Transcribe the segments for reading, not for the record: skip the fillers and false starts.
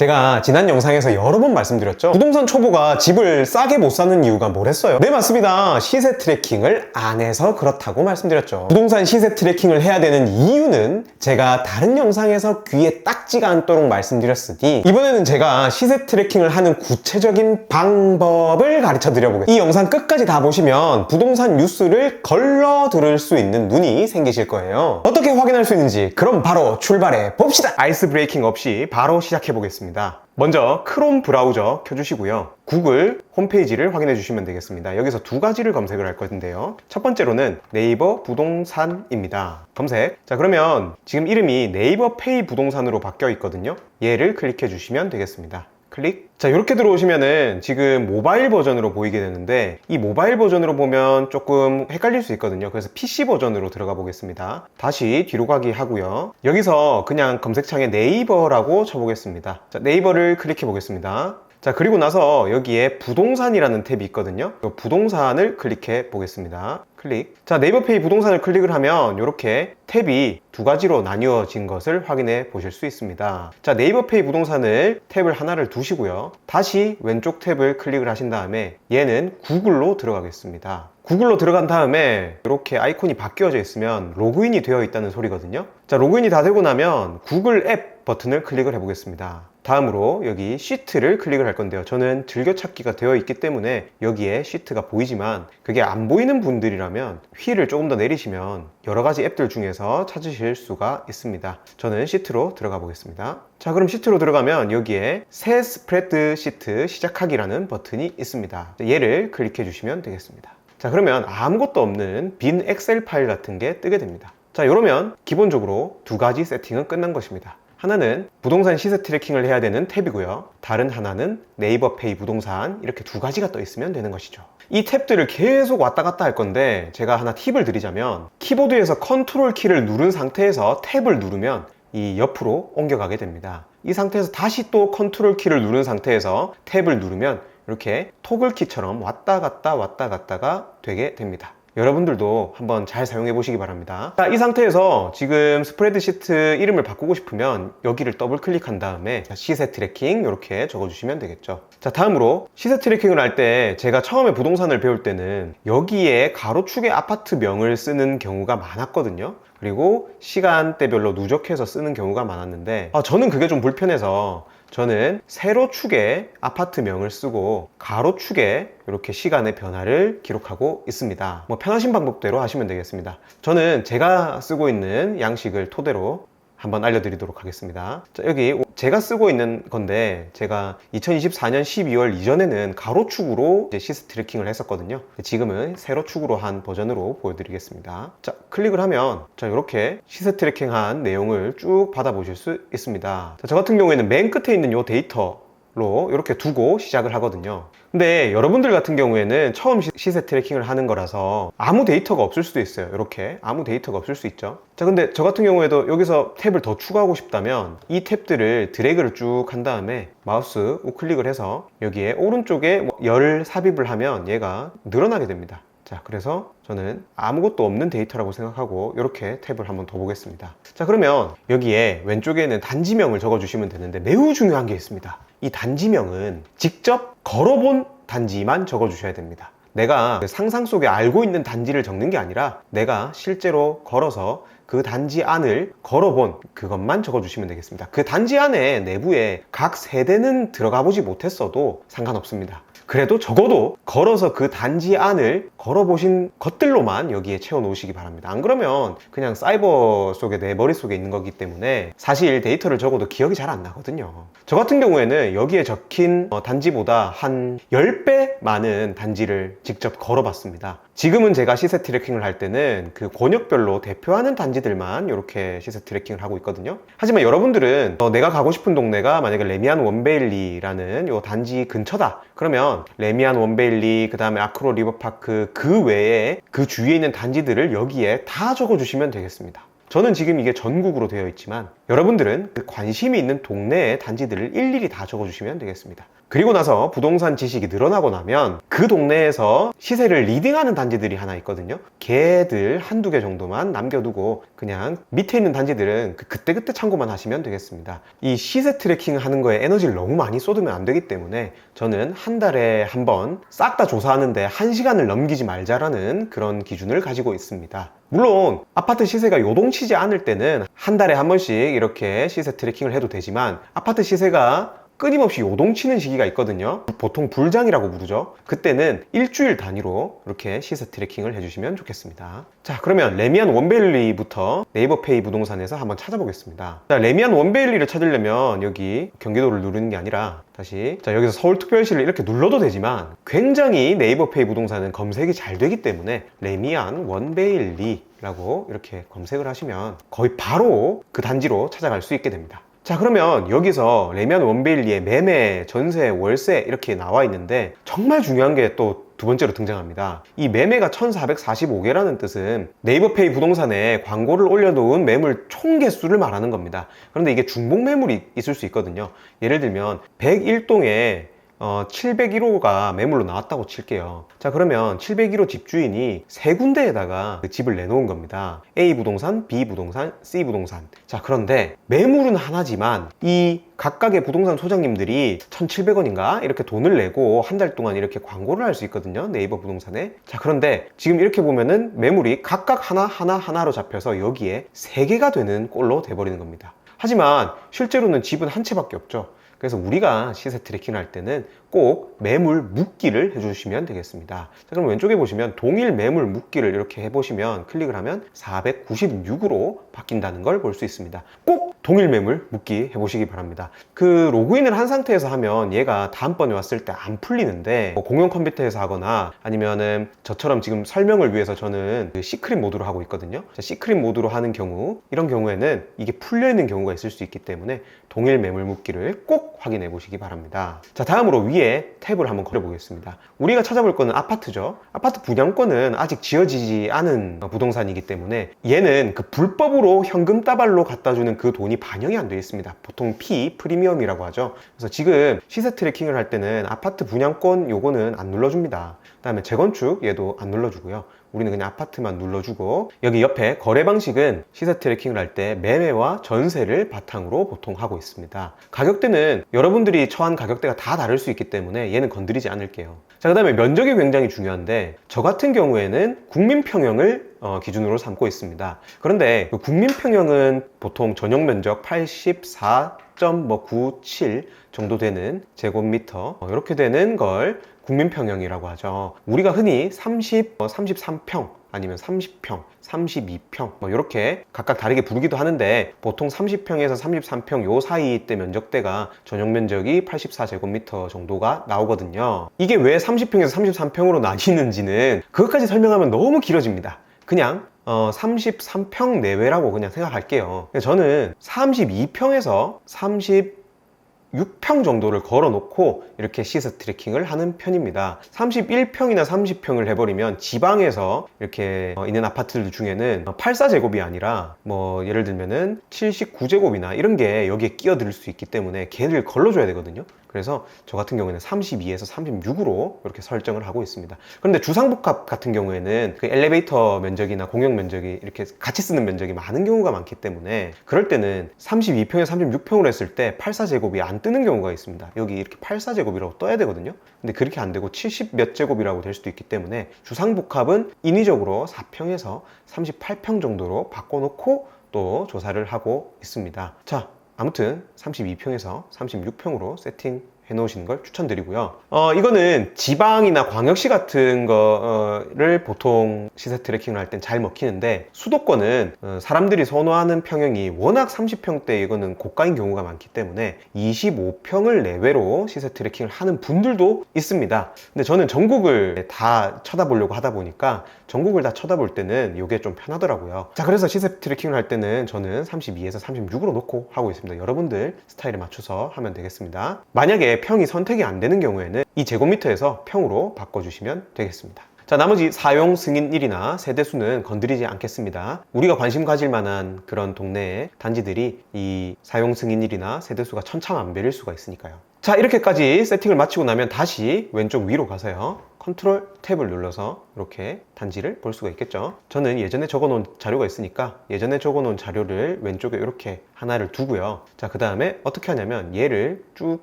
제가 지난 영상에서 여러 번 말씀드렸죠. 부동산 초보가 집을 싸게 못 사는 이유가 뭐랬어요? 네, 맞습니다. 시세 트래킹을 안 해서 그렇다고 말씀드렸죠. 부동산 시세 트래킹을 해야 되는 이유는 제가 다른 영상에서 귀에 딱지가 않도록 말씀드렸으니 이번에는 제가 시세 트래킹을 하는 구체적인 방법을 가르쳐 드려보겠습니다. 이 영상 끝까지 다 보시면 부동산 뉴스를 걸러 들을 수 있는 눈이 생기실 거예요. 어떻게 확인할 수 있는지 그럼 바로 출발해 봅시다. 아이스 브레이킹 없이 바로 시작해 보겠습니다. 먼저 크롬 브라우저 켜주시고요. 구글 홈페이지를 확인해 주시면 되겠습니다. 여기서 두 가지를 검색을 할 건데요. 첫 번째로는 네이버 부동산입니다. 검색. 자, 그러면 지금 이름이 네이버 페이 부동산으로 바뀌어 있거든요. 얘를 클릭해 주시면 되겠습니다. 클릭. 자, 이렇게 들어오시면은 지금 모바일 버전으로 보이게 되는데 이 모바일 버전으로 보면 조금 헷갈릴 수 있거든요. 그래서 PC 버전으로 들어가 보겠습니다. 다시 뒤로 가기 하고요. 여기서 그냥 검색창에 네이버라고 쳐보겠습니다. 자, 네이버를 클릭해 보겠습니다. 자, 그리고 나서 여기에 부동산이라는 탭이 있거든요. 이 부동산을 클릭해 보겠습니다. 클릭. 자, 네이버페이 부동산을 클릭을 하면 이렇게 탭이 두 가지로 나뉘어진 것을 확인해 보실 수 있습니다. 자, 네이버페이 부동산을 탭을 하나를 두시고요. 다시 왼쪽 탭을 클릭을 하신 다음에 얘는 구글로 들어가겠습니다. 구글로 들어간 다음에 이렇게 아이콘이 바뀌어져 있으면 로그인이 되어 있다는 소리거든요. 자, 로그인이 다 되고 나면 구글 앱 버튼을 클릭을 해 보겠습니다. 다음으로 여기 시트를 클릭을 할 건데요. 저는 즐겨찾기가 되어 있기 때문에 여기에 시트가 보이지만 그게 안 보이는 분들이라면 휠을 조금 더 내리시면 여러 가지 앱들 중에서 찾으실 수가 있습니다. 저는 시트로 들어가 보겠습니다. 자, 그럼 시트로 들어가면 여기에 새 스프레드 시트 시작하기라는 버튼이 있습니다. 얘를 클릭해 주시면 되겠습니다. 자, 그러면 아무것도 없는 빈 엑셀 파일 같은 게 뜨게 됩니다. 자, 이러면 기본적으로 두 가지 세팅은 끝난 것입니다. 하나는 부동산 시세 트래킹을 해야 되는 탭이고요. 다른 하나는 네이버 페이 부동산, 이렇게 두 가지가 떠 있으면 되는 것이죠. 이 탭들을 계속 왔다 갔다 할 건데 제가 하나 팁을 드리자면 키보드에서 컨트롤 키를 누른 상태에서 탭을 누르면 이 옆으로 옮겨가게 됩니다. 이 상태에서 다시 또 컨트롤 키를 누른 상태에서 탭을 누르면 이렇게 토글 키처럼 왔다 갔다가 되게 됩니다. 여러분들도 한번 잘 사용해 보시기 바랍니다. 자, 이 상태에서 지금 스프레드시트 이름을 바꾸고 싶으면 여기를 더블 클릭한 다음에 시세 트래킹 이렇게 적어주시면 되겠죠. 자, 다음으로 시세 트래킹을 할 때 제가 처음에 부동산을 배울 때는 여기에 가로축에 아파트명을 쓰는 경우가 많았거든요. 그리고 시간대별로 누적해서 쓰는 경우가 많았는데 저는 그게 좀 불편해서 저는 세로축에 아파트명을 쓰고 가로축에 이렇게 시간의 변화를 기록하고 있습니다. 뭐 편하신 방법대로 하시면 되겠습니다. 저는 제가 쓰고 있는 양식을 토대로 한번 알려드리도록 하겠습니다. 자, 여기 제가 쓰고 있는 건데 제가 2024년 12월 이전에는 가로축으로 시세 트래킹을 했었거든요. 지금은 세로축으로 한 버전으로 보여드리겠습니다. 자, 클릭을 하면 자, 이렇게 시세 트래킹한 내용을 쭉 받아보실 수 있습니다. 자, 저 같은 경우에는 맨 끝에 있는 이 데이터로 이렇게 두고 시작을 하거든요. 근데 여러분들 같은 경우에는 처음 시세 트래킹을 하는 거라서 아무 데이터가 없을 수도 있어요. 이렇게 아무 데이터가 없을 수 있죠. 자, 근데 저 같은 경우에도 여기서 탭을 더 추가하고 싶다면 이 탭들을 드래그를 쭉 한 다음에 마우스 우클릭을 해서 여기에 오른쪽에 열 삽입을 하면 얘가 늘어나게 됩니다. 자, 그래서 저는 아무것도 없는 데이터라고 생각하고 이렇게 탭을 한번 더 보겠습니다. 자, 그러면 여기에 왼쪽에는 단지명을 적어주시면 되는데 매우 중요한 게 있습니다. 이 단지명은 직접 걸어본 단지만 적어주셔야 됩니다. 내가 상상 속에 알고 있는 단지를 적는 게 아니라 내가 실제로 걸어서 그 단지 안을 걸어본 그것만 적어주시면 되겠습니다. 그 단지 안에 내부에 각 세대는 들어가 보지 못했어도 상관없습니다. 그래도 적어도 걸어서 그 단지 안을 걸어보신 것들로만 여기에 채워 놓으시기 바랍니다. 안 그러면 그냥 사이버 속에 내 머릿속에 있는 거기 때문에 사실 데이터를 적어도 기억이 잘 안 나거든요. 저 같은 경우에는 여기에 적힌 단지보다 한 10배 많은 단지를 직접 걸어봤습니다. 지금은 제가 시세 트래킹을 할 때는 그 권역별로 대표하는 단지들만 이렇게 시세 트래킹을 하고 있거든요. 하지만 여러분들은 내가 가고 싶은 동네가 만약에 레미안 원베일리라는 요 단지 근처다. 그러면 레미안 원베일리, 그 다음에 아크로 리버파크 그 외에 그 주위에 있는 단지들을 여기에 다 적어주시면 되겠습니다. 저는 지금 이게 전국으로 되어 있지만 여러분들은 그 관심이 있는 동네의 단지들을 일일이 다 적어주시면 되겠습니다. 그리고 나서 부동산 지식이 늘어나고 나면 그 동네에서 시세를 리딩하는 단지들이 하나 있거든요. 걔들 한두 개 정도만 남겨두고 그냥 밑에 있는 단지들은 그때그때 참고만 하시면 되겠습니다. 이 시세 트래킹 하는 거에 에너지를 너무 많이 쏟으면 안 되기 때문에 저는 한 달에 한 번 싹 다 조사하는데 1시간을 넘기지 말자라는 그런 기준을 가지고 있습니다. 물론 아파트 시세가 요동치지 않을 때는 한 달에 한 번씩 이렇게 시세 트래킹을 해도 되지만 아파트 시세가 끊임없이 요동치는 시기가 있거든요. 보통 불장이라고 부르죠. 그때는 일주일 단위로 이렇게 시세 트래킹을 해주시면 좋겠습니다. 자, 그러면 레미안 원베일리부터 네이버페이 부동산에서 한번 찾아보겠습니다. 자, 레미안 원베일리를 찾으려면 여기 경기도를 누르는 게 아니라 다시 자, 여기서 서울특별시를 이렇게 눌러도 되지만 굉장히 네이버페이 부동산은 검색이 잘 되기 때문에 레미안 원베일리 라고 이렇게 검색을 하시면 거의 바로 그 단지로 찾아갈 수 있게 됩니다. 자, 그러면 여기서 레미안 원베일리의 매매, 전세, 월세 이렇게 나와 있는데 정말 중요한 게 또 두 번째로 등장합니다. 이 매매가 1445개라는 뜻은 네이버페이 부동산에 광고를 올려놓은 매물 총 개수를 말하는 겁니다. 그런데 이게 중복 매물이 있을 수 있거든요. 예를 들면 101동에 701호가 매물로 나왔다고 칠게요. 자, 그러면 701호 집주인이 세 군데에다가 그 집을 내놓은 겁니다. A 부동산, B 부동산, C 부동산. 자, 그런데 매물은 하나지만 이 각각의 부동산 소장님들이 1,700원인가 이렇게 돈을 내고 한 달 동안 이렇게 광고를 할 수 있거든요. 네이버 부동산에. 자, 그런데 지금 이렇게 보면은 매물이 각각 하나로 잡혀서 여기에 3개가 되는 꼴로 돼버리는 겁니다. 하지만 실제로는 집은 한 채밖에 없죠. 그래서 우리가 시세 트래킹을 할 때는 꼭 매물 묶기를 해주시면 되겠습니다. 자, 그럼 왼쪽에 보시면 동일 매물 묶기를 이렇게 해보시면 클릭을 하면 496으로 바뀐다는 걸 볼 수 있습니다. 꼭 동일 매물 묶기 해보시기 바랍니다. 그 로그인을 한 상태에서 하면 얘가 다음번에 왔을 때 안 풀리는데 뭐 공용 컴퓨터에서 하거나 아니면은 저처럼 지금 설명을 위해서 저는 그 시크릿 모드로 하고 있거든요. 자, 시크릿 모드로 하는 경우 이런 경우에는 이게 풀려 있는 경우가 있을 수 있기 때문에 동일 매물 묶기를 꼭 확인해 보시기 바랍니다. 자, 다음으로 위에 탭을 한번 걸어 보겠습니다. 우리가 찾아볼 거는 아파트죠. 아파트 분양권은 아직 지어지지 않은 부동산이기 때문에 얘는 그 불법으로 현금 따발로 갖다 주는 그 돈이 반영이 안 되어 있습니다. 보통 프리미엄이라고 하죠. 그래서 지금 시세 트래킹을 할 때는 아파트 분양권 요거는 안 눌러줍니다. 그 다음에 재건축 얘도 안 눌러주고요. 우리는 그냥 아파트만 눌러주고 여기 옆에 거래 방식은 시세 트래킹을 할 때 매매와 전세를 바탕으로 보통 하고 있습니다. 가격대는 여러분들이 처한 가격대가 다 다를 수 있기 때문에 얘는 건드리지 않을게요. 자, 그 다음에 면적이 굉장히 중요한데 저 같은 경우에는 국민평형을 기준으로 삼고 있습니다. 그런데 그 국민평형은 보통 전용 면적 84.97 정도 되는 제곱미터 이렇게 되는 걸 국민평형이라고 하죠. 우리가 흔히 33평 아니면 30평, 32평 뭐 이렇게 각각 다르게 부르기도 하는데 보통 30평에서 33평 요 사이 때 면적대가 전용 면적이 84제곱미터 정도가 나오거든요. 이게 왜 30평에서 33평으로 나뉘는지는 그것까지 설명하면 너무 길어집니다. 그냥 33평 내외라고 그냥 생각할게요. 저는 32평에서 36평 정도를 걸어 놓고 이렇게 시세 트래킹을 하는 편입니다. 31평이나 30평을 해버리면 지방에서 이렇게 있는 아파트들 중에는 84제곱이 아니라 뭐 예를 들면은 79제곱이나 이런 게 여기에 끼어들 수 있기 때문에 걔를 걸러줘야 되거든요. 그래서 저 같은 경우에는 32에서 36으로 이렇게 설정을 하고 있습니다. 그런데 주상복합 같은 경우에는 그 엘리베이터 면적이나 공용 면적이 이렇게 같이 쓰는 면적이 많은 경우가 많기 때문에 그럴 때는 32평에서 36평으로 했을 때 84제곱이 안 뜨는 경우가 있습니다. 여기 이렇게 84제곱이라고 떠야 되거든요. 근데 그렇게 안 되고 70 몇 제곱이라고 될 수도 있기 때문에 주상복합은 인위적으로 4평에서 38평 정도로 바꿔놓고 또 조사를 하고 있습니다. 자, 아무튼 32평에서 36평으로 세팅 해놓으시는 걸 추천드리고요. 이거는 지방이나 광역시 같은 거를 보통 시세 트래킹을 할 땐 잘 먹히는데 수도권은 사람들이 선호하는 평형이 워낙 30평대 이거는 고가인 경우가 많기 때문에 25평을 내외로 시세 트래킹을 하는 분들도 있습니다. 근데 저는 전국을 다 쳐다보려고 하다 보니까 전국을 다 쳐다볼 때는 이게 좀 편하더라고요. 자, 그래서 시세 트래킹을 할 때는 저는 32에서 36으로 놓고 하고 있습니다. 여러분들 스타일에 맞춰서 하면 되겠습니다. 만약에 평이 선택이 안 되는 경우에는 이 제곱미터에서 평으로 바꿔주시면 되겠습니다. 자, 나머지 사용 승인일이나 세대수는 건드리지 않겠습니다. 우리가 관심 가질 만한 그런 동네의 단지들이 이 사용 승인일이나 세대수가 천차만별일 수가 있으니까요. 자, 이렇게까지 세팅을 마치고 나면 다시 왼쪽 위로 가서요, 컨트롤 탭을 눌러서 이렇게 단지를 볼 수가 있겠죠. 저는 예전에 적어놓은 자료가 있으니까 예전에 적어놓은 자료를 왼쪽에 이렇게 하나를 두고요. 자, 그 다음에 어떻게 하냐면 얘를 쭉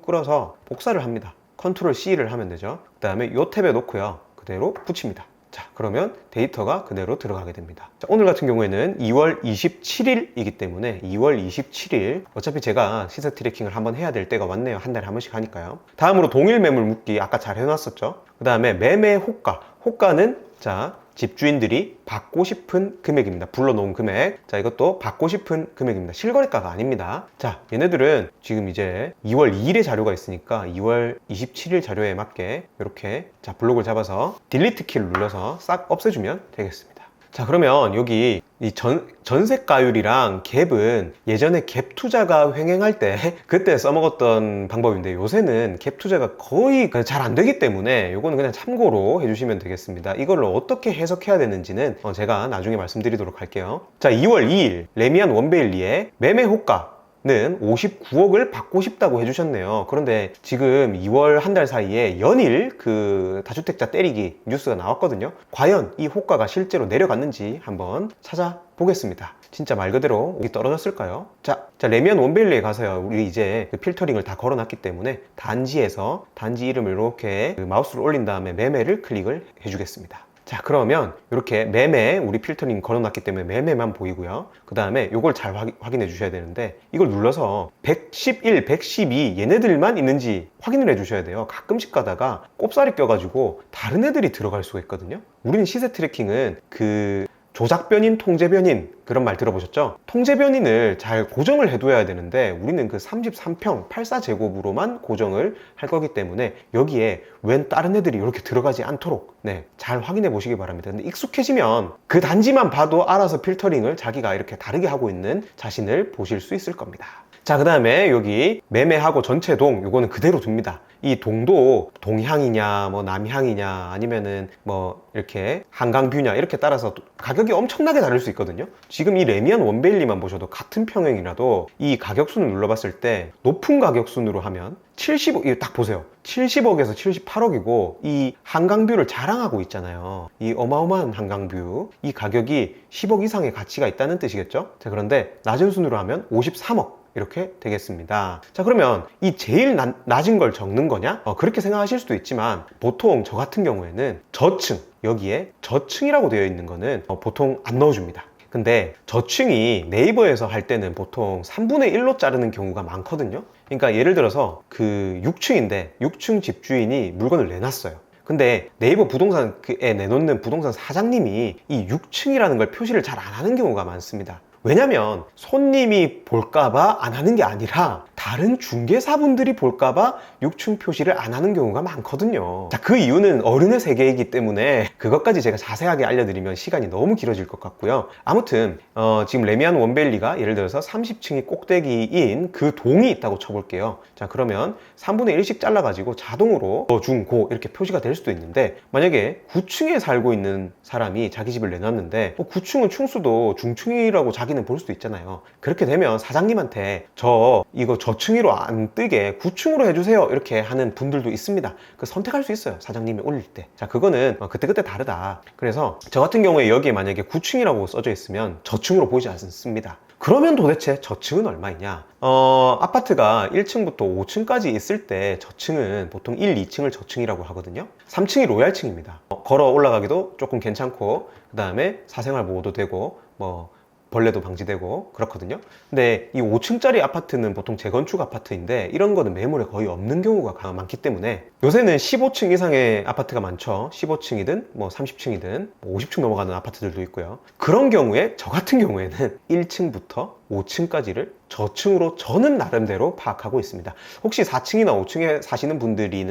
끌어서 복사를 합니다. 컨트롤 C를 하면 되죠. 그 다음에 이 탭에 놓고요, 그대로 붙입니다. 자, 그러면 데이터가 그대로 들어가게 됩니다. 자, 오늘 같은 경우에는 2월 27일이기 때문에 2월 27일, 어차피 제가 시세 트래킹을 한번 해야 될 때가 왔네요. 한 달에 한 번씩 하니까요. 다음으로 동일 매물 묶기 아까 잘 해놨었죠. 그 다음에 매매 호가. 호가는 자, 집주인들이 받고 싶은 금액입니다. 불러놓은 금액. 자, 이것도 받고 싶은 금액입니다. 실거래가가 아닙니다. 자, 얘네들은 지금 이제 2월 2일의 자료가 있으니까 2월 27일 자료에 맞게 이렇게 자, 블록을 잡아서 딜리트 키를 눌러서 싹 없애주면 되겠습니다. 자, 그러면 여기 이 전세가율이랑 갭은 예전에 갭 투자가 횡행할 때 그때 써먹었던 방법인데, 요새는 갭 투자가 거의 잘 안 되기 때문에 요거는 그냥 참고로 해주시면 되겠습니다. 이걸 어떻게 해석해야 되는지는 제가 나중에 말씀드리도록 할게요. 자, 2월 2일 레미안 원베일리의 매매 호가 는 59억을 받고 싶다고 해주셨네요. 그런데 지금 2월 한 달 사이에 연일 그 다주택자 때리기 뉴스가 나왔거든요. 과연 이 호가가 실제로 내려갔는지 한번 찾아보겠습니다. 진짜 말 그대로 옥이 떨어졌을까요? 자, 레미안 원베일리에 가서요, 우리 이제 그 필터링을 다 걸어놨기 때문에 단지에서 단지 이름을 이렇게 그 마우스를 올린 다음에 매매를 클릭을 해주겠습니다. 자, 그러면 이렇게 매매, 우리 필터링 걸어놨기 때문에 매매만 보이고요. 그 다음에 이걸 잘 확인해 주셔야 되는데, 이걸 눌러서 111, 112 얘네들만 있는지 확인을 해 주셔야 돼요. 가끔씩 가다가 꼽사리 껴가지고 다른 애들이 들어갈 수가 있거든요. 우리는 시세 트래킹은 그 조작변인, 통제변인, 그런 말 들어보셨죠? 통제변인을 잘 고정을 해둬야 되는데 우리는 그 33평 84제곱으로만 고정을 할 거기 때문에 여기에 웬 다른 애들이 이렇게 들어가지 않도록 잘 확인해 보시기 바랍니다. 근데 익숙해지면 그 단지만 봐도 알아서 필터링을 자기가 이렇게 다르게 하고 있는 자신을 보실 수 있을 겁니다. 자, 그 다음에 여기 매매하고 전체 동, 요거는 그대로 둡니다. 이 동도 동향이냐 뭐 남향이냐 아니면은 뭐 이렇게 한강뷰냐 이렇게 따라서 가격이 엄청나게 다를 수 있거든요. 지금 이 레미안 원베일리만 보셔도 같은 평형이라도 이 가격순을 눌러봤을 때 높은 가격순으로 하면 70억, 이거 딱 보세요. 70억에서 78억이고 이 한강뷰를 자랑하고 있잖아요. 이 어마어마한 한강뷰, 이 가격이 10억 이상의 가치가 있다는 뜻이겠죠. 자, 그런데 낮은 순으로 하면 53억 이렇게 되겠습니다. 자, 그러면 이 제일 낮은 걸 적는 거냐? 그렇게 생각하실 수도 있지만 보통 저 같은 경우에는 저층, 여기에 저층이라고 되어 있는 거는 보통 안 넣어줍니다. 근데 저층이 네이버에서 할 때는 보통 3분의 1로 자르는 경우가 많거든요. 그러니까 예를 들어서 그 6층인데 6층 집주인이 물건을 내놨어요. 근데 네이버 부동산에 내놓는 부동산 사장님이 이 6층이라는 걸 표시를 잘 안 하는 경우가 많습니다. 왜냐면 손님이 볼까봐 안 하는 게 아니라 다른 중개사분들이 볼까봐 6층 표시를 안 하는 경우가 많거든요. 자, 그 이유는 어른의 세계이기 때문에 그것까지 제가 자세하게 알려드리면 시간이 너무 길어질 것 같고요. 아무튼 지금 레미안 원베일리가 예를 들어서 30층이 꼭대기인 그 동이 있다고 쳐볼게요. 자, 그러면 3분의 1씩 잘라가지고 자동으로 중, 고 이렇게 표시가 될 수도 있는데, 만약에 9층에 살고 있는 사람이 자기 집을 내놨는데 9층은 충수도 중층이라고 자기는 볼 수도 있잖아요. 그렇게 되면 사장님한테 이거 저층으로 안 뜨게 9층으로 해주세요 이렇게 하는 분들도 있습니다. 그 선택할 수 있어요, 사장님이 올릴 때. 자, 그거는 그때그때 다르다. 그래서 저 같은 경우에 여기에 만약에 9층이라고 써져 있으면 저층으로 보이지 않습니다. 그러면 도대체 저층은 얼마이냐? 아파트가 1층부터 5층까지 있을 때 저층은 보통 1, 2층을 저층이라고 하거든요. 3층이 로얄층입니다. 걸어 올라가기도 조금 괜찮고, 그 다음에 사생활 보호도 되고 뭐 벌레도 방지되고 그렇거든요. 근데 이 5층짜리 아파트는 보통 재건축 아파트인데 이런 거는 매물에 거의 없는 경우가 많기 때문에 요새는 15층 이상의 아파트가 많죠. 15층이든 뭐 30층이든 50층 넘어가는 아파트들도 있고요. 그런 경우에 저 같은 경우에는 1층부터 5층까지를 저층으로 저는 나름대로 파악하고 있습니다. 혹시 4층이나 5층에 사시는 분들이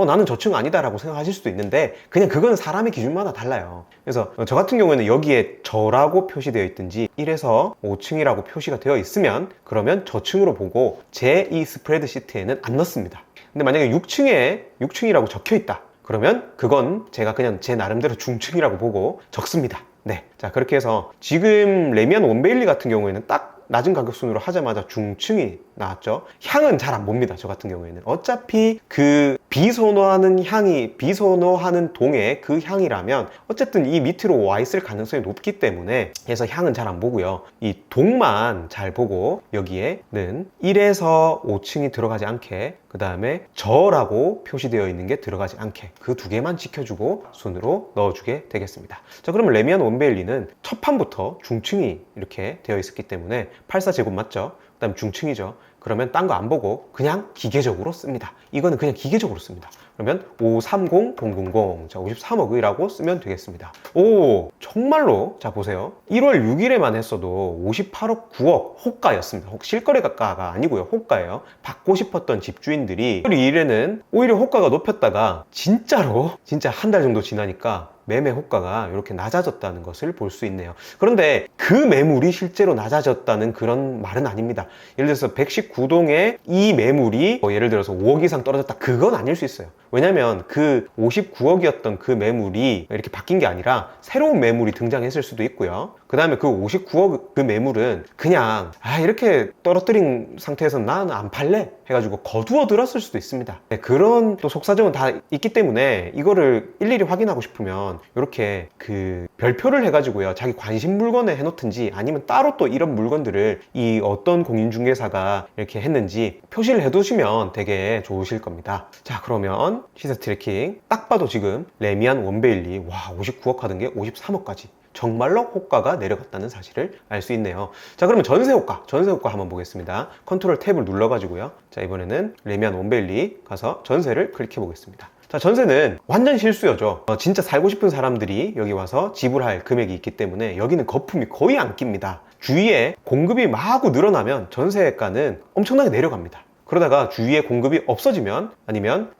나는 저층 아니다 라고 생각하실 수도 있는데, 그냥 그건 사람의 기준마다 달라요. 그래서 저 같은 경우에는 여기에 저라고 표시되어 있든지 1에서 5층이라고 표시가 되어 있으면 그러면 저층으로 보고 제 이 스프레드 시트에는 안 넣습니다. 근데 만약에 6층이라고 적혀 있다, 그러면 그건 제가 그냥 제 나름대로 중층이라고 보고 적습니다. 네, 자 그렇게 해서 지금 레미안 원베일리 같은 경우에는 딱 낮은 가격 순으로 하자마자 중층이 나왔죠. 향은 잘 안 봅니다. 저 같은 경우에는 어차피 그 비선호하는 향이 비선호하는 동의 그 향이라면 어쨌든 이 밑으로 와 있을 가능성이 높기 때문에 해서 향은 잘 안 보고요. 이 동만 잘 보고 여기에는 1에서 5층이 들어가지 않게, 그 다음에 저라고 표시되어 있는 게 들어가지 않게 그 두 개만 지켜주고 순으로 넣어주게 되겠습니다. 자, 그러면 레미안 원베일리는 첫 판부터 중층이 이렇게 되어 있었기 때문에 84제곱 맞죠? 그 다음 중층이죠. 그러면 딴 거 안 보고 그냥 기계적으로 씁니다. 이거는 그냥 기계적으로 씁니다. 그러면 530000, 자 53억이라고 쓰면 되겠습니다. 오, 정말로 자 보세요. 1월 6일에만 했어도 58억 9억 호가였습니다. 실거래가가 아니고요, 호가예요. 받고 싶었던 집주인들이 1월 2일에는 오히려 호가가 높였다가 진짜로 진짜 한 달 정도 지나니까 매매 호가가 이렇게 낮아졌다는 것을 볼 수 있네요. 그런데 그 매물이 실제로 낮아졌다는 그런 말은 아닙니다. 예를 들어서 119동에 이 매물이 예를 들어서 5억 이상 떨어졌다, 그건 아닐 수 있어요. 왜냐면 그 59억이었던 그 매물이 이렇게 바뀐 게 아니라 새로운 매물이 등장했을 수도 있고요. 그 다음에 그 59억 그 매물은 그냥 이렇게 떨어뜨린 상태에서 난 안 팔래 해가지고 거두어 들었을 수도 있습니다. 네, 그런 또 속사정은 다 있기 때문에 이거를 일일이 확인하고 싶으면 이렇게 그 별표를 해가지고요, 자기 관심 물건에 해놓든지 아니면 따로 또 이런 물건들을 이 어떤 공인중개사가 이렇게 했는지 표시를 해두시면 되게 좋으실 겁니다. 자, 그러면 시세 트래킹 딱 봐도 지금 레미안 원베일리 59억 하던 게 53억까지 정말로 호가가 내려갔다는 사실을 알 수 있네요. 자, 그러면 전세 호가 한번 보겠습니다. 컨트롤 탭을 눌러가지고요, 자 이번에는 레미안 원베일리 가서 전세를 클릭해 보겠습니다. 자, 전세는 완전 실수요죠. 진짜 살고 싶은 사람들이 여기 와서 지불할 금액이 있기 때문에 여기는 거품이 거의 안 낍니다. 주위에 공급이 마구 늘어나면 전세가는 엄청나게 내려갑니다. 그러다가 주위에 공급이 없어지면, 아니면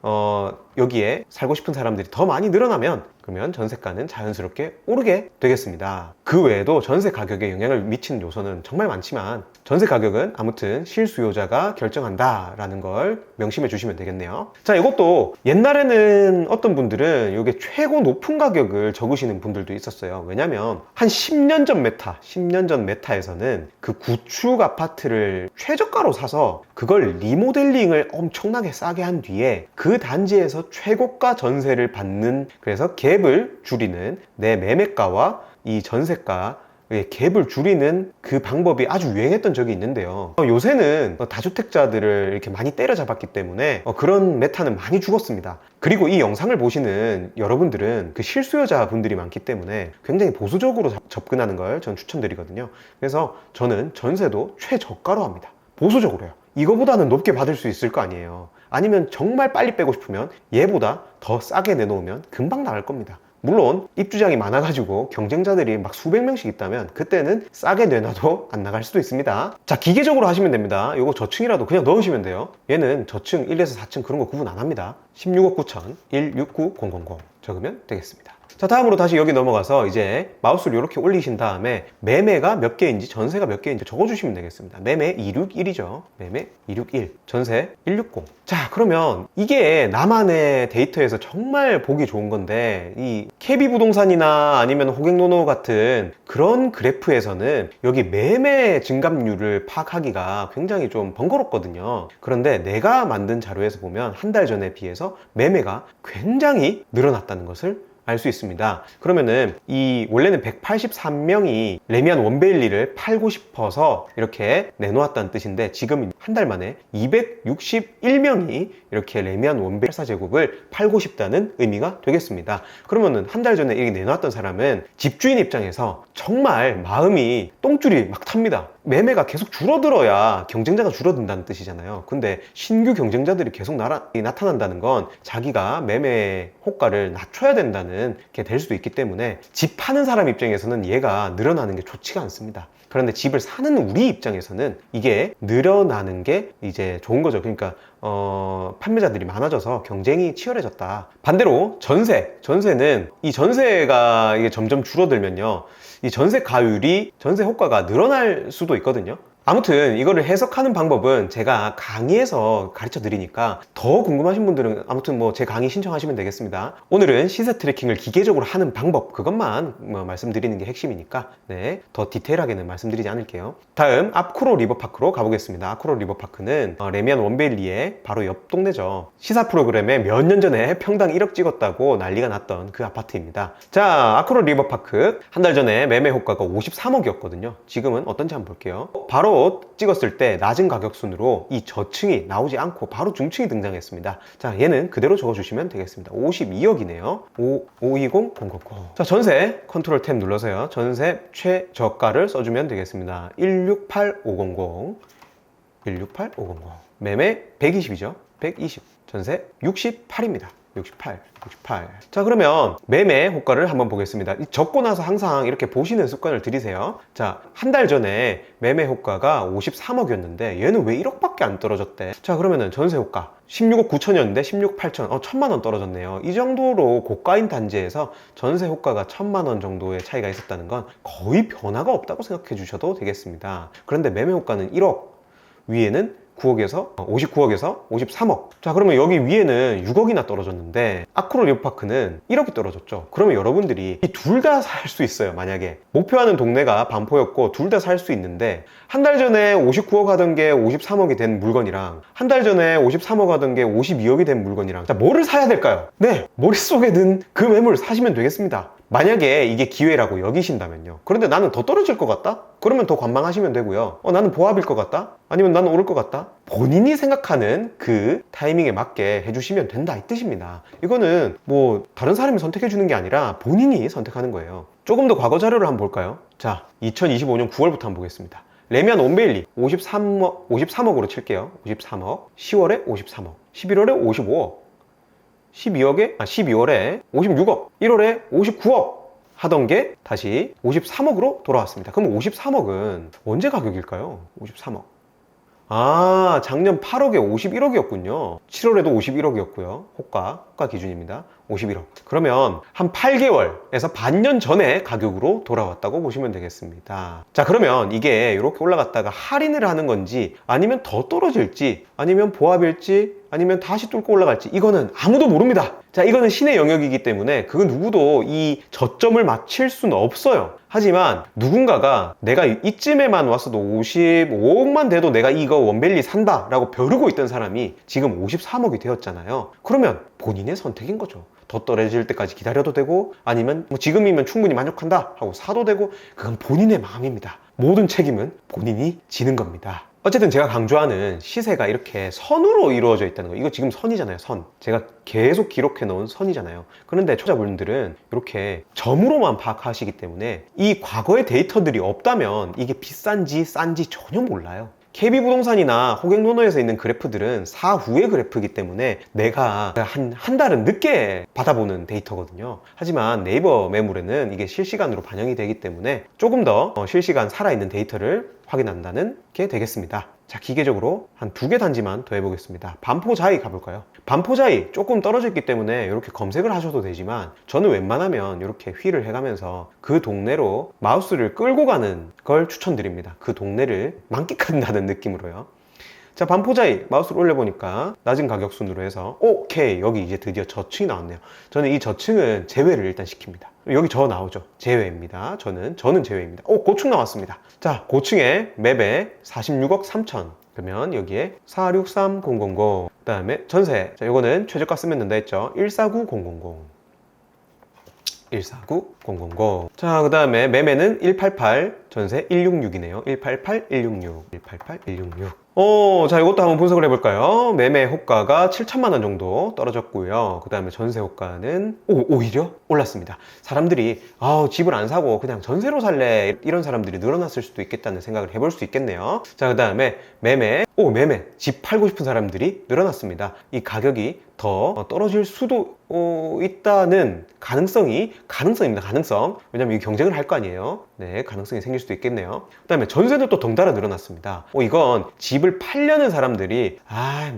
여기에 살고 싶은 사람들이 더 많이 늘어나면, 그러면 전세가는 자연스럽게 오르게 되겠습니다. 그 외에도 전세 가격에 영향을 미치는 요소는 정말 많지만 전세 가격은 아무튼 실수요자가 결정한다 라는 걸 명심해 주시면 되겠네요. 자, 이것도 옛날에는 어떤 분들은 이게 최고 높은 가격을 적으시는 분들도 있었어요. 왜냐면 한 10년 전 메타에서는 그 구축 아파트를 최저가로 사서 그걸 리모델링을 엄청나게 싸게 한 뒤에 그 단지에서 최고가 전세를 받는, 그래서 갭을 줄이는, 내 매매가와 이 전세가 갭을 줄이는 그 방법이 아주 유행했던 적이 있는데요. 요새는 다주택자들을 이렇게 많이 때려잡았기 때문에 그런 메타는 많이 죽었습니다. 그리고 이 영상을 보시는 여러분들은 그 실수요자 분들이 많기 때문에 굉장히 보수적으로 접근하는 걸 전 추천드리거든요. 그래서 저는 전세도 최저가로 합니다. 보수적으로요. 이거보다는 높게 받을 수 있을 거 아니에요. 아니면 정말 빨리 빼고 싶으면 얘보다 더 싸게 내놓으면 금방 나갈 겁니다. 물론 입주장이 많아가지고 경쟁자들이 막 수백 명씩 있다면 그때는 싸게 내놔도 안 나갈 수도 있습니다. 자, 기계적으로 하시면 됩니다. 요거 저층이라도 그냥 넣으시면 돼요. 얘는 저층 1에서 4층 그런 거 구분 안 합니다. 16억 9천 169000 적으면 되겠습니다. 자, 다음으로 다시 여기 넘어가서 이제 마우스를 이렇게 올리신 다음에 매매가 몇 개인지 전세가 몇 개인지 적어주시면 되겠습니다. 매매 261이죠. 매매 261, 전세 160. 자, 그러면 이게 나만의 데이터에서 정말 보기 좋은 건데, 이 KB부동산이나 아니면 호갱노노 같은 그런 그래프에서는 여기 매매 증감률을 파악하기가 굉장히 좀 번거롭거든요. 그런데 내가 만든 자료에서 보면 한 달 전에 비해서 매매가 굉장히 늘어났다는 것을 알 수 있습니다. 그러면은 이 원래는 183명이 레미안 원베일리를 팔고 싶어서 이렇게 내놓았다는 뜻인데, 지금 한 달 만에 261명이 이렇게 레미안 원베일리 84제곱을 팔고 싶다는 의미가 되겠습니다. 그러면은 한 달 전에 이렇게 내놓았던 사람은 집주인 입장에서 정말 마음이 똥줄이 막 탑니다. 매매가 계속 줄어들어야 경쟁자가 줄어든다는 뜻이잖아요. 근데 신규 경쟁자들이 계속 나타난다는 건 자기가 매매 호가를 낮춰야 된다는 게 될 수도 있기 때문에 집 파는 사람 입장에서는 얘가 늘어나는 게 좋지가 않습니다. 그런데 집을 사는 우리 입장에서는 이게 늘어나는 게 이제 좋은 거죠. 그러니까 판매자들이 많아져서 경쟁이 치열해졌다. 반대로 전세는 이 전세가 이게 점점 줄어들면요, 이 전세 가율이, 전세 호가가 늘어날 수도 있거든요. 아무튼 이거를 해석하는 방법은 제가 강의에서 가르쳐 드리니까 더 궁금하신 분들은 아무튼 뭐 제 강의 신청하시면 되겠습니다. 오늘은 시세 트래킹을 기계적으로 하는 방법 그것만 말씀드리는 게 핵심이니까 네, 더 디테일하게는 말씀드리지 않을게요. 다음 아쿠로 리버파크로 가보겠습니다. 아쿠로 리버파크는 레미안 원베일리의 바로 옆 동네죠. 시사 프로그램에 몇 년 전에 평당 1억 찍었다고 난리가 났던 그 아파트입니다. 자, 아쿠로 리버파크 한 달 전에 매매 호가가 53억이었거든요. 지금은 어떤지 한번 볼게요. 바로 찍었을 때 낮은 가격 순으로 이 저층이 나오지 않고 바로 중층이 등장했습니다. 자, 얘는 그대로 적어주시면 되겠습니다. 52억이네요. 520000. 자, 전세 컨트롤 탭 눌러서요. 전세 최저가를 써주면 되겠습니다. 168500. 168500. 매매 120이죠. 120. 전세 68입니다. 68. 자, 그러면 매매 호가를 한번 보겠습니다. 적고 나서 항상 이렇게 보시는 습관을 들이세요. 자, 한 달 전에 매매 호가가 53억이었는데 얘는 왜 1억밖에 안 떨어졌대? 자, 그러면은 전세 호가 16억 9천이었는데 16억 8천, 1,000만 원 떨어졌네요. 이 정도로 고가인 단지에서 전세 호가가 1,000만 원 정도의 차이가 있었다는 건 거의 변화가 없다고 생각해 주셔도 되겠습니다. 그런데 매매 호가는 1억, 위에는 9억에서 59억에서 53억. 자, 그러면 여기 위에는 6억이나 떨어졌는데 아쿠로 리버파크는 1억이 떨어졌죠. 그러면 여러분들이 이 둘 다 살 수 있어요. 만약에 목표하는 동네가 반포였고 둘 다 살 수 있는데 한 달 전에 59억 하던 게 53억이 된 물건이랑 한 달 전에 53억 하던 게 52억이 된 물건이랑 자, 뭐를 사야 될까요? 네, 머릿속에 든 그 매물 사시면 되겠습니다. 만약에 이게 기회라고 여기신다면요. 그런데 나는 더 떨어질 것 같다? 그러면 더 관망하시면 되고요. 나는 보합일 것 같다? 아니면 나는 오를 것 같다? 본인이 생각하는 그 타이밍에 맞게 해주시면 된다 이 뜻입니다. 이거는 뭐 다른 사람이 선택해 주는 게 아니라 본인이 선택하는 거예요. 조금 더 과거 자료를 한번 볼까요? 자, 2025년 9월부터 한번 보겠습니다. 레미안 원베일리 53억으로 칠게요. 53억. 10월에 53억. 11월에 55억. 12월에 56억, 1월에 59억 하던 게 다시 53억으로 돌아왔습니다. 그럼 53억은 언제 가격일까요? 53억. 아, 작년 8억에 51억이었군요. 7월에도 51억이었고요. 호가 기준입니다. 51억. 그러면 한 8개월에서 반년 전에 가격으로 돌아왔다고 보시면 되겠습니다. 자, 그러면 이게 이렇게 올라갔다가 할인을 하는 건지 아니면 더 떨어질지 아니면 보합일지 아니면 다시 뚫고 올라갈지 이거는 아무도 모릅니다. 자, 이거는 신의 영역이기 때문에 그 누구도 이 저점을 맞힐 수는 없어요. 하지만 누군가가 내가 이쯤에만 왔어도 55억만 돼도 내가 이거 원벨리 산다 라고 벼르고 있던 사람이 지금 53억이 되었잖아요. 그러면 본인의 선택인 거죠. 더 떨어질 때까지 기다려도 되고 아니면 뭐 지금이면 충분히 만족한다 하고 사도 되고 그건 본인의 마음입니다. 모든 책임은 본인이 지는 겁니다. 어쨌든 제가 강조하는 시세가 이렇게 선으로 이루어져 있다는 거, 이거 지금 선이잖아요. 선. 제가 계속 기록해 놓은 선이잖아요. 그런데 초보자분들은 이렇게 점으로만 파악하시기 때문에 이 과거의 데이터들이 없다면 이게 비싼지 싼지 전혀 몰라요. KB부동산이나 호갱노노에서 있는 그래프들은 사후의 그래프이기 때문에 내가 한 달은 늦게 받아보는 데이터거든요. 하지만 네이버 매물에는 이게 실시간으로 반영이 되기 때문에 조금 더 실시간 살아있는 데이터를 확인한다는 게 되겠습니다. 자, 기계적으로 한 2개 단지만 더 해보겠습니다. 반포자이 가볼까요? 반포자이 조금 떨어졌기 때문에 이렇게 검색을 하셔도 되지만 저는 웬만하면 이렇게 휠을 해가면서 그 동네로 마우스를 끌고 가는 걸 추천드립니다. 그 동네를 만끽한다는 느낌으로요. 자, 반포자이 마우스를 올려보니까 낮은 가격 순으로 해서 오케이, 여기 이제 드디어 저층이 나왔네요. 저는 이 저층은 제외를 일단 시킵니다. 여기 저 나오죠. 제외입니다. 저는 제외입니다. 고층 나왔습니다. 자, 고층에 매매 46억 3천. 그러면 여기에 463000. 그 다음에 전세. 자, 요거는 최저가 쓰면 된다 했죠. 149000. 149000. 자, 그 다음에 매매는 188, 전세 166이네요. 188, 166. 188, 166. 자, 이것도 한번 분석을 해볼까요? 매매 호가가 7천만 원 정도 떨어졌고요. 그 다음에 전세 호가는 오히려 올랐습니다. 사람들이 집을 안 사고 그냥 전세로 살래 이런 사람들이 늘어났을 수도 있겠다는 생각을 해볼 수 있겠네요. 자, 그 다음에 매매 집 팔고 싶은 사람들이 늘어났습니다. 이 가격이 더 떨어질 수도 있다는 가능성입니다. 가능성. 왜냐면 이 경쟁을 할 거 아니에요. 네, 가능성이 생길 수도 있겠네요. 그 다음에 전세도 또 덩달아 늘어났습니다. 이건 집을 팔려는 사람들이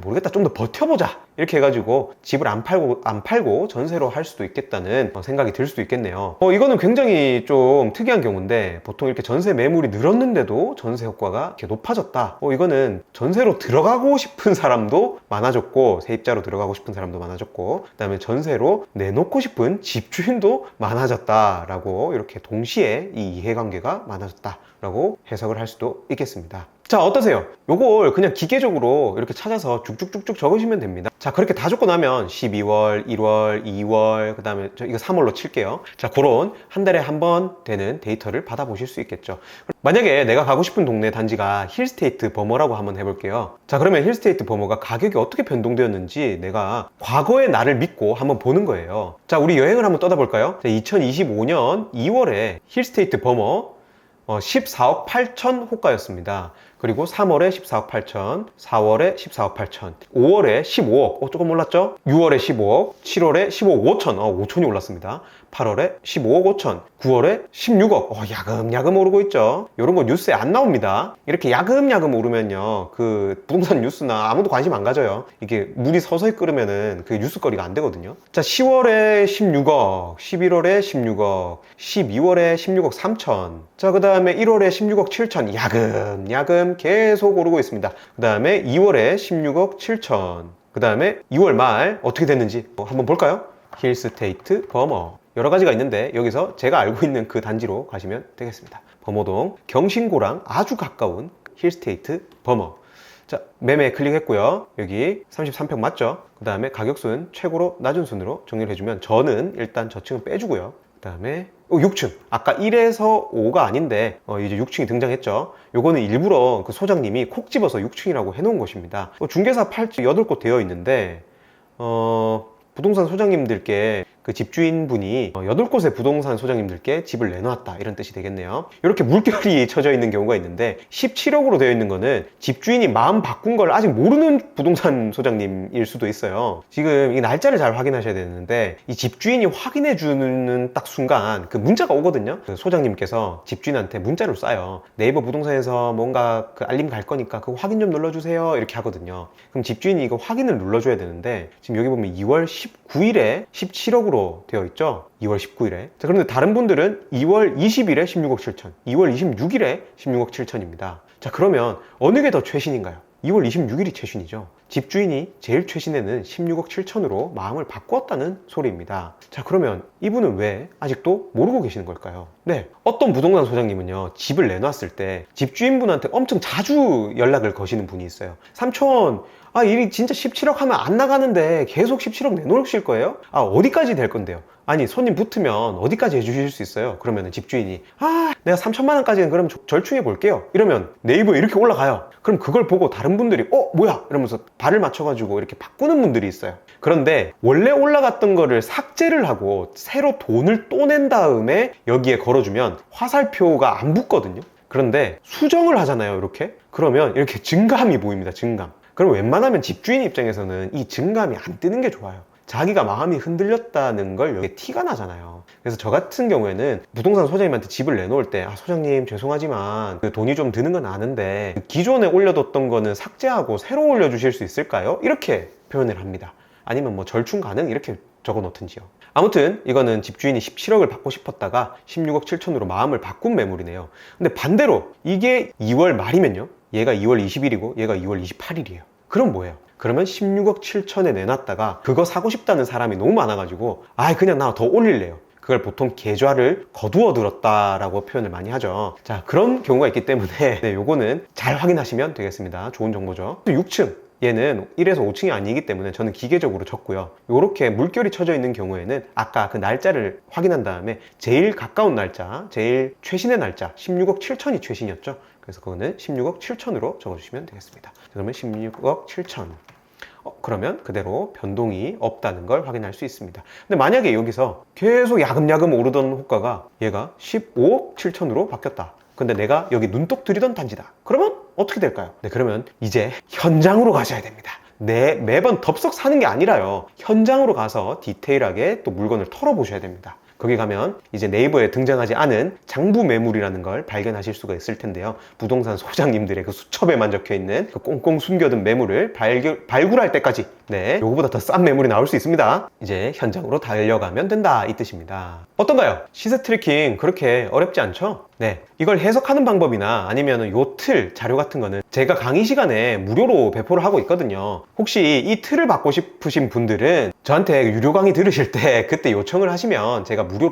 모르겠다, 좀 더 버텨보자 이렇게 해가지고 집을 안 팔고 전세로 할 수도 있겠다는 생각이 들 수도 있겠네요. 이거는 굉장히 좀 특이한 경우인데, 보통 이렇게 전세 매물이 늘었는데도 전세 효과가 이렇게 높아졌다. 이거는 전세로 들어가고 싶은 사람도 많아졌고, 세입자로 들어가고 싶은 사람도 많아졌고, 그 다음에 전세로 내놓고 싶은 집주인도 많아졌다라고, 이렇게 동시에 이 이해관계가 많아졌다라고 해석을 할 수도 있겠습니다. 자, 어떠세요? 요걸 그냥 기계적으로 이렇게 찾아서 쭉쭉쭉쭉 적으시면 됩니다. 자, 그렇게 다 적고 나면 12월, 1월, 2월, 그 다음에 이거 3월로 칠게요. 자, 그런 한 달에 한 번 되는 데이터를 받아보실 수 있겠죠. 만약에 내가 가고 싶은 동네 단지가 힐스테이트 버머라고 한번 해볼게요. 자, 그러면 힐스테이트 버머가 가격이 어떻게 변동되었는지 내가 과거의 나를 믿고 한번 보는 거예요. 자, 우리 여행을 한번 떠나볼까요? 2025년 2월에 힐스테이트 버머 14억 8천 호가였습니다. 그리고 3월에 14억 8천, 4월에 14억 8천, 5월에 15억, 조금 올랐죠? 6월에 15억, 7월에 15억 5천, 5천이 올랐습니다. 8월에 15억 5천, 9월에 16억, 야금야금 오르고 있죠. 이런 거 뉴스에 안 나옵니다. 이렇게 야금야금 오르면요, 그 부동산 뉴스나 아무도 관심 안 가져요. 이게 물이 서서히 끓으면은 그 뉴스거리가 안 되거든요. 자, 10월에 16억, 11월에 16억, 12월에 16억 3천, 자, 그 다음에 1월에 16억 7천, 야금야금 계속 오르고 있습니다. 그 다음에 2월에 16억 7천, 그 다음에 2월 말 어떻게 됐는지 한번 볼까요? 힐스테이트 버머, 여러 가지가 있는데 여기서 제가 알고 있는 그 단지로 가시면 되겠습니다. 범어동 경신고랑 아주 가까운 힐스테이트 버머. 자, 매매 클릭했고요. 여기 33평 맞죠? 그 다음에 가격순 최고로 낮은 순으로 정리를 해주면, 저는 일단 저층은 빼주고요. 그 다음에 6층, 아까 1에서 5가 아닌데 이제 6층이 등장했죠. 요거는 일부러 그 소장님이 콕 집어서 6층이라고 해놓은 곳입니다. 중개사 8곳 되어 있는데 부동산 소장님들께, 그 집주인분이 8곳의 부동산 소장님들께 집을 내놓았다, 이런 뜻이 되겠네요. 이렇게 물결이 쳐져 있는 경우가 있는데, 17억으로 되어 있는 거는 집주인이 마음 바꾼 걸 아직 모르는 부동산 소장님일 수도 있어요. 지금 이 날짜를 잘 확인하셔야 되는데, 이 집주인이 확인해 주는 딱 순간 그 문자가 오거든요. 그 소장님께서 집주인한테 문자를 쏴요. 네이버 부동산에서 뭔가 그 알림 갈 거니까 그거 확인 좀 눌러주세요, 이렇게 하거든요. 그럼 집주인이 이거 확인을 눌러줘야 되는데, 지금 여기 보면 2월 19일에 17억으로 되어 있죠. 2월 19일에. 자, 그런데 다른 분들은 2월 20일에 16억 7천, 2월 26일에 16억 7천입니다. 자, 그러면 어느 게 더 최신인가요? 2월 26일이 최신이죠. 집주인이 제일 최신에는 16억 7천으로 마음을 바꾸었다는 소리입니다. 자, 그러면 이분은 왜 아직도 모르고 계시는 걸까요? 네, 어떤 부동산 소장님은요, 집을 내놨을 때 집주인분한테 엄청 자주 연락을 거시는 분이 있어요. 삼촌, 일이 진짜 17억 하면 안 나가는데 계속 17억 내놓으실 거예요? 어디까지 될 건데요? 아니, 손님 붙으면 어디까지 해주실 수 있어요? 그러면 집주인이 내가 3천만 원까지는 그럼 절충해 볼게요, 이러면 네이버에 이렇게 올라가요. 그럼 그걸 보고 다른 분들이 뭐야? 이러면서 발을 맞춰가지고 이렇게 바꾸는 분들이 있어요. 그런데 원래 올라갔던 거를 삭제를 하고 새로 돈을 또 낸 다음에 여기에 걸어주면 화살표가 안 붙거든요. 그런데 수정을 하잖아요, 이렇게. 그러면 이렇게 증감이 보입니다, 증감. 그럼 웬만하면 집주인 입장에서는 이 증감이 안 뜨는 게 좋아요. 자기가 마음이 흔들렸다는 걸 여기 티가 나잖아요. 그래서 저 같은 경우에는 부동산 소장님한테 집을 내놓을 때, 소장님 죄송하지만 그 돈이 좀 드는 건 아는데 기존에 올려뒀던 거는 삭제하고 새로 올려주실 수 있을까요? 이렇게 표현을 합니다. 아니면 뭐 절충 가능, 이렇게 적어 놓든지요. 아무튼 이거는 집주인이 17억을 받고 싶었다가 16억 7천으로 마음을 바꾼 매물이네요. 근데 반대로 이게 2월 말이면요, 얘가 2월 20일이고 얘가 2월 28일이에요. 그럼 뭐예요? 그러면 16억 7천에 내놨다가 그거 사고 싶다는 사람이 너무 많아가지고 그냥 나 더 올릴래요. 그걸 보통 계좌를 거두어 들었다라고 표현을 많이 하죠. 자, 그런 경우가 있기 때문에 요거는 잘 확인하시면 되겠습니다. 좋은 정보죠. 6층, 얘는 1에서 5층이 아니기 때문에 저는 기계적으로 쳤고요. 이렇게 물결이 쳐져 있는 경우에는 아까 그 날짜를 확인한 다음에 제일 가까운 날짜, 제일 최신의 날짜 16억 7천이 최신이었죠. 그래서 그거는 16억 7천으로 적어주시면 되겠습니다. 그러면 16억 7천. 그러면 그대로 변동이 없다는 걸 확인할 수 있습니다. 근데 만약에 여기서 계속 야금야금 오르던 호가가 얘가 15억 7천으로 바뀌었다. 근데 내가 여기 눈독 들이던 단지다. 그러면 어떻게 될까요? 네, 그러면 이제 현장으로 가셔야 됩니다. 매번 덥석 사는 게 아니라요, 현장으로 가서 디테일하게 또 물건을 털어보셔야 됩니다. 거기 가면 이제 네이버에 등장하지 않은 장부 매물이라는 걸 발견하실 수가 있을 텐데요. 부동산 소장님들의 그 수첩에만 적혀 있는 그 꽁꽁 숨겨둔 매물을 발굴할 때까지 요거보다 더 싼 매물이 나올 수 있습니다. 이제 현장으로 달려가면 된다 이 뜻입니다. 어떤가요? 시세 트래킹 그렇게 어렵지 않죠? 이걸 해석하는 방법이나 아니면 요 틀 자료 같은 거는 제가 강의 시간에 무료로 배포를 하고 있거든요. 혹시 이 틀을 받고 싶으신 분들은 저한테 유료 강의 들으실 때 그때 요청을 하시면 제가 무료로